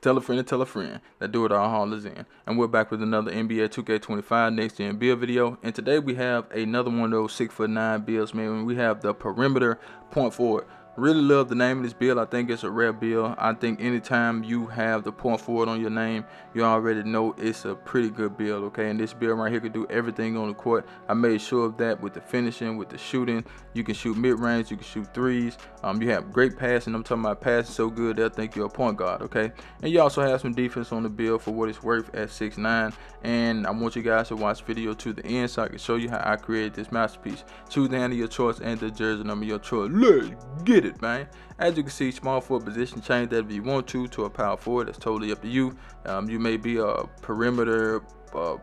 Tell a friend to tell a friend that Do It All Hall is in. And we're back with another NBA 2K25 next gen build video. And today we have another one of those 6'9" builds, man. We have the perimeter point forward. Really love the name of this build. I think it's a rare build. I think anytime you have the point forward on your name, you already know it's a pretty good build, okay? And this build right here can do everything on the court. I made sure of that with the finishing, with the shooting. You can shoot mid-range, you can shoot threes. You have great passing. I'm talking about passing so good they'll think you're a point guard, okay? And you also have some defense on the build for what it's worth at 6'9". And I want you guys to watch the video to the end so I can show you how I created this masterpiece. Choose the hand of your choice and the jersey number of your choice. Let's get it, man. As you can see, small forward position, change that if you want to a power forward. That's totally up to you. You may be a perimeter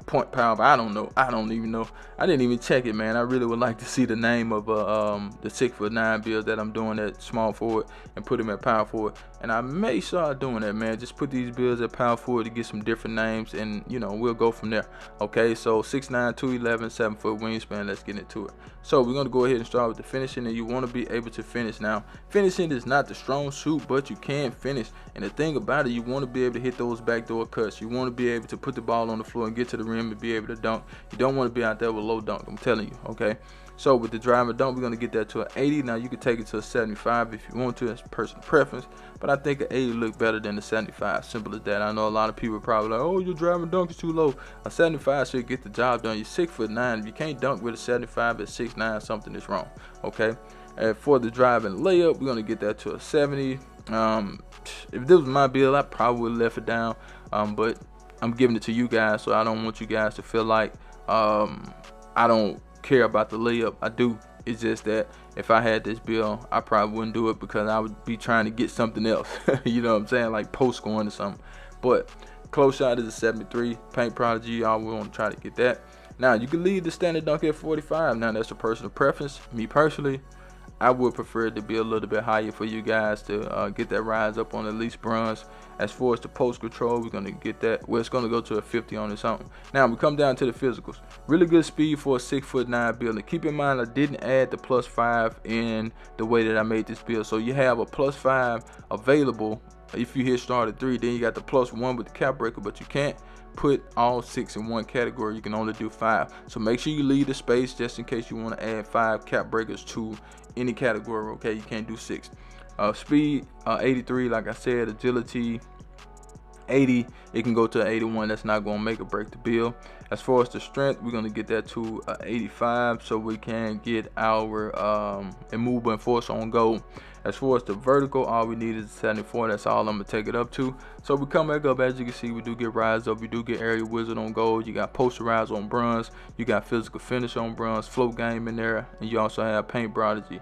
point power, but I don't know. I don't even know. I didn't even check it, man. I really would like to see the name of the 6'9" build that I'm doing at small forward and put him at power forward. And I may start doing that, man. Just put these builds at power forward to get some different names, and you know, we'll go from there. Okay, so 6'9", 211, 7-foot wingspan. Let's get into it. So we're gonna go ahead and start with the finishing, and you want to be able to finish. Now, finishing is not the strong suit, but you can finish. And the thing about it, you want to be able to hit those backdoor cuts. You want to be able to put the ball on the floor and get to the rim and be able to dunk. You don't want to be out there with low dunk, I'm telling you, okay? So with the drive and dunk, we're going to get that to an 80. Now you can take it to a 75 if you want to. That's personal preference, but I think an 80 look better than the 75. Simple as that. I know a lot of people are probably like, oh, your drive and dunk is too low. A 75 should get the job done. You're 6'9". If you can't dunk with a 75 at 6'9", something is wrong, okay? And for the drive and layup, we're going to get that to a 70. If this was my build, I probably would have left it down, but I'm giving it to you guys, so I don't want you guys to feel like I don't care about the layup. I do. It's just that if I had this build, I probably wouldn't do it because I would be trying to get something else. You know what I'm saying? Like post scoring or something. But close shot is a 73. Paint prodigy, y'all, we want to try to get that. Now, you can leave the standard dunk at 45. Now, that's a personal preference. Me personally, I would prefer it to be a little bit higher for you guys to get that rise up on at least bronze. As far as the post control, we're going to get that. Well, it's going to go to a 50 on or something. Now, we come down to the physicals. Really good speed for a 6'9" build. And keep in mind, I didn't add the +5 in the way that I made this build. So you have a +5 available if you hit start at 3. Then you got the +1 with the cap breaker, but you can't put all 6 in one category. You can only do 5. So make sure you leave the space just in case you want to add 5 cap breakers to any category, okay? You can't do 6. Speed 83, like I said. Agility 80. It can go to 81. That's not going to make or break the build. As far as the strength, we're going to get that to 85 so we can get our immovable and force on goal. As far as the vertical, all we need is 74. That's all I'm going to take it up to. So we come back up. As you can see, we do get rise up. We do get area wizard on gold. You got posterize on bronze. You got physical finish on bronze. Float game in there. And you also have paint prodigy.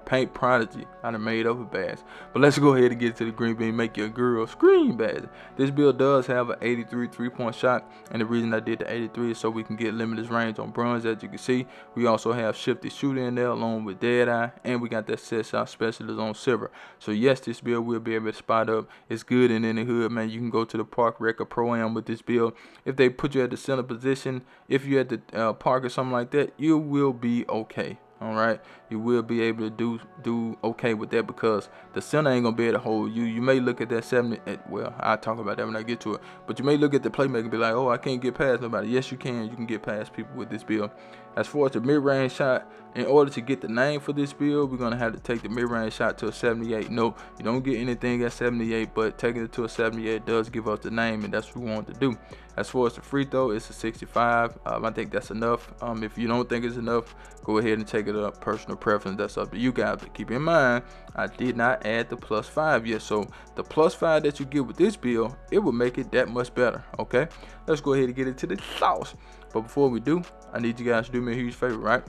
Paint prodigy. I done made up a badge. But let's go ahead and get to the green bean. Make your girl scream badge. This build does have an 83 3-point shot. And the reason I did the 83 is so we can get limitless range on bronze. As you can see, we also have shifty shooter in there along with dead eye. And we got that set shot specialist on silver. So yes, this build will be able to spot up. It's good in any hood, man. You can go to the park, rec, or pro-am with this build. If they put you at the center position, if you're at the park or something like that, you will be okay. All right, you will be able to do okay with that because the center ain't gonna be able to hold you. You may look at that 70. Well, I'll talk about that when I get to it. But you may look at the playmaker and be like, oh, I can't get past nobody. Yes, you can. You can get past people with this build. As far as the mid-range shot, in order to get the name for this build, we're gonna have to take the mid-range shot to a 78. No, you don't get anything at 78, but taking it to a 78 does give us the name, and that's what we want to do. As far as the free throw, it's a 65. I think that's enough. If you don't think it's enough, go ahead and take it up. Personal preference, that's up to you guys. But keep in mind, I did not add the +5 yet. So the +5 that you get with this build, it will make it that much better. Okay, let's go ahead and get into the sauce. But before we do, I need you guys to do me a huge favor, right?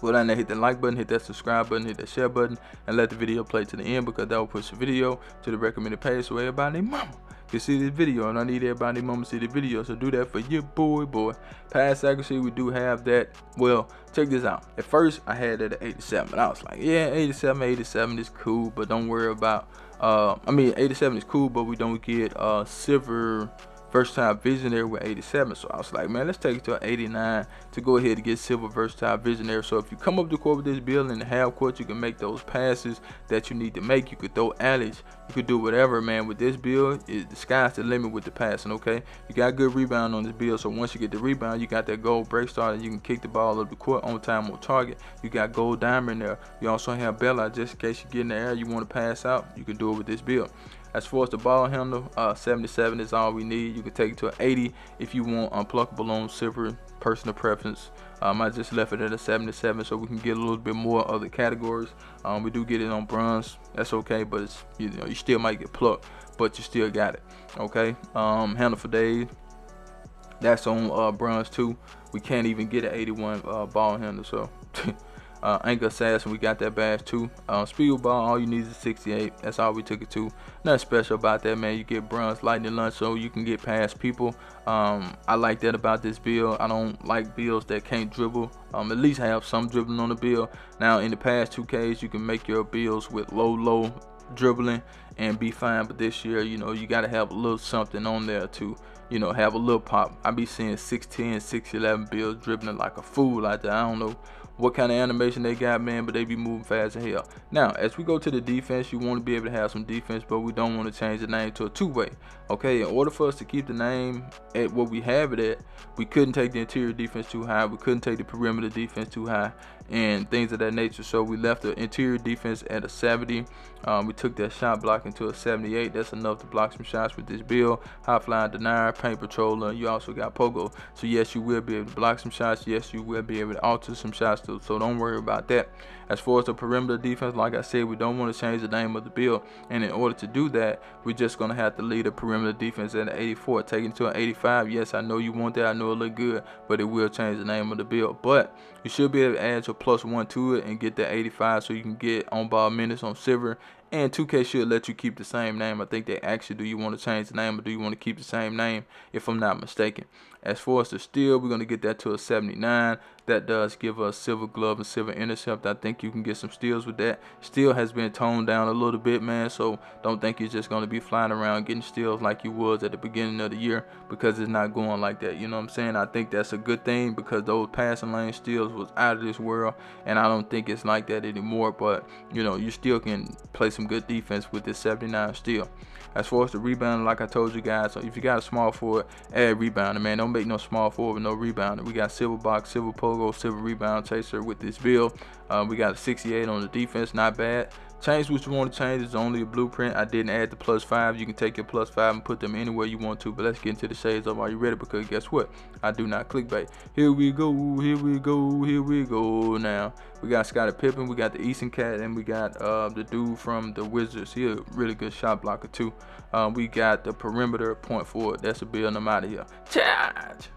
Go down there, hit that like button, hit that subscribe button, hit that share button, and let the video play to the end because that will push the video to the recommended page so everybody and their mama can see this video. And I need everybody and their mama to see the video, so do that for your boy. Pass accuracy, we do have that. Well, check this out. At first, I had that at 87. I was like, yeah, 87 is cool, but don't worry about, 87 is cool, but we don't get silver versatile visionary with 87. So I was like, man, let's take it to an 89 to go ahead and get silver versatile visionary. So if you come up to court with this build in the half court, you can make those passes that you need to make. You could throw alleys, you could do whatever, man. With this build, the sky's the limit with the passing. Okay, you got good rebound on this build, so once you get the rebound, you got that gold break start, and you can kick the ball up the court on time, on target. You got gold diamond there. You also have bailout just in case you get in the air, you want to pass out, you can do it with this build. As far as the ball handle, 77 is all we need. You can take it to an 80 if you want unpluckable on silver, personal preference. I just left it at a 77 so we can get a little bit more of the categories. We do get it on bronze, that's okay, but it's, you know, you still might get plucked, but you still got it. Okay, handle for days, that's on bronze too. We can't even get an 81 ball handle, so anchor assassin, we got that badge too. Speed ball, all you need is 68. That's all we took it to. Nothing special about that, man. You get bronze lightning lunge, so you can get past people. I like that about this build. I don't like builds that can't dribble. At least have some dribbling on the build. Now in the past 2Ks, you can make your builds with low dribbling and be fine, but this year, you know, you got to have a little something on there to, you know, have a little pop. I be seeing 6'10", 6'11" builds dribbling like a fool out there. I don't know what kind of animation they got, man, but they be moving fast as hell. Now, as we go to the defense, you want to be able to have some defense, but we don't want to change the name to a two-way. Okay, in order for us to keep the name at what we have it at, we couldn't take the interior defense too high, we couldn't take the perimeter defense too high, and things of that nature. So we left the interior defense at a 70. We took that shot blocking to a 78. That's enough to block some shots with this build. High flying denier, paint patroller. You also got pogo. So yes, you will be able to block some shots. Yes, you will be able to alter some shots too. So don't worry about that. As far as the perimeter defense, like I said, we don't want to change the name of the build. And in order to do that, we're just going to have to leave the perimeter defense at an 84. Take it to an 85. Yes, I know you want that. I know it look good, but it will change the name of the build. But you should be able to add your +1 to it and get that 85 so you can get on ball minutes on silver. And 2K should let you keep the same name. I think they actually, do you want to change the name or do you want to keep the same name, if I'm not mistaken. As far as the steal, we're going to get that to a 79. That does give us silver glove and silver intercept. I think you can get some steals with that. Steal has been toned down a little bit, man, so don't think you're just going to be flying around getting steals like you was at the beginning of the year, because it's not going like that. You know what I'm saying? I think that's a good thing, because those passing lane steals was out of this world, and I don't think it's like that anymore. But, you know, you still can play some good defense with this 79 steal. As far as the rebounding, like I told you guys, so if you got a small forward, add rebounding, man. Don't make no small forward with no rebounding. We got silver box, silver pogo, silver rebound chaser with this build. We got a 68 on the defense, not bad. Change what you want to change. It's only a blueprint. I didn't add the +5. You can take your +5 and put them anywhere you want to. But let's get into the shades of, are you ready? Because guess what? I do not clickbait. Here we go. Here we go. Here we go. Now we got Scottie Pippen. We got the Eastern Cat, and we got the dude from the Wizards. He a really good shot blocker too. We got the perimeter point forward. That's a build. I'm out of here. Charge.